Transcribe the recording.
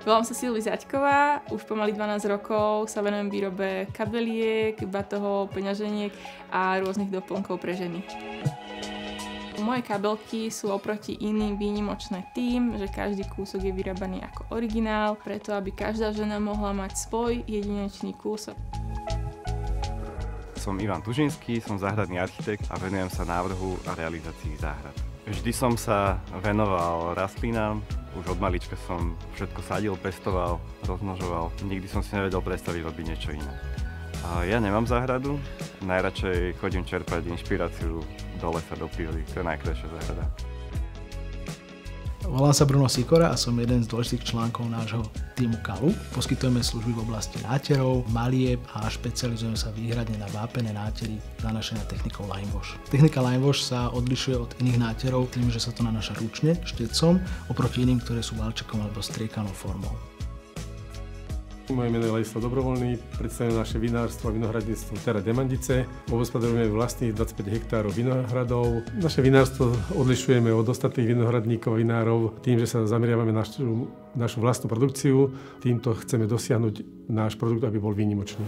Volám sa Silvi Zaďková, už pomaly 12 rokov sa venujem výrobe kabeliek, batohov, peňaženiek a rôznych doplnkov pre ženy. Moje kabelky sú oproti iným výnimočné tým, že každý kúsok je vyrábaný ako originál, preto aby každá žena mohla mať svoj jedinečný kúsok. Som Ivan Tužinský, som záhradný architekt a venujem sa návrhu a realizácii záhrad. Vždy som sa venoval rastlinám, už od malička som všetko sadil, pestoval, rozmnožoval. Nikdy som si nevedel predstaviť robiť niečo iné. Ja nemám záhradu, najradšej chodím čerpať inšpiráciu do lesa, do prírody, to je najkrajšia záhrada. Volám sa Bruno Sikora a som jeden z dôležitých článkov nášho týmu KALU. Poskytujeme služby v oblasti náterov, malieb a špecializujeme sa výhradne na vápené nátery nanášané technikou Linewash. Technika Linewash sa odlišuje od iných náterov tým, že sa to nanáša ručne, štecom, oproti iným, ktoré sú valčekom alebo striekanou formou. Moje meno je Ladislav Dobrovoľný, predstavujem naše vinárstvo a vinohradníctvo Terra Demandice. Obospodarujeme vlastných 25 hektárov vinohradov. Naše vinárstvo odlišujeme od ostatných vinohradníkov a vinárov tým, že sa zameriavame na našu vlastnú produkciu. Týmto chceme dosiahnuť náš produkt, aby bol výnimočný.